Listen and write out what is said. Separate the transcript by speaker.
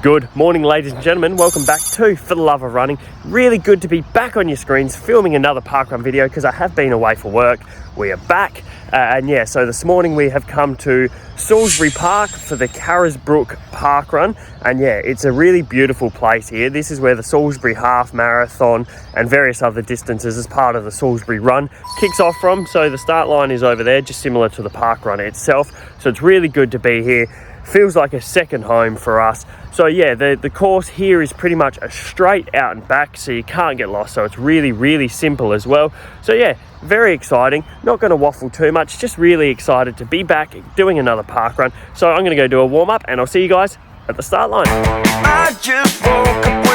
Speaker 1: Good morning, ladies and gentlemen. Welcome back to For the Love of Running. Really good to be back on your screens filming another parkrun video because I have been away for work. We are back and yeah, so this morning we have come to Salisbury Park for the Carisbrook parkrun, and yeah, it's a really beautiful place here. This is where the Salisbury Half Marathon and various other distances as part of the Salisbury Run kicks off from. So the start line is over there, just similar to the parkrun itself. So it's really good to be here. Feels like a second home for us. So yeah, the course here is pretty much a straight out and back, so you can't get lost. So it's really simple as well. So yeah, very exciting. Not going to waffle too much, just really excited to be back doing another parkrun. So I'm going to go do a warm up and I'll see you guys at the start line. I just woke up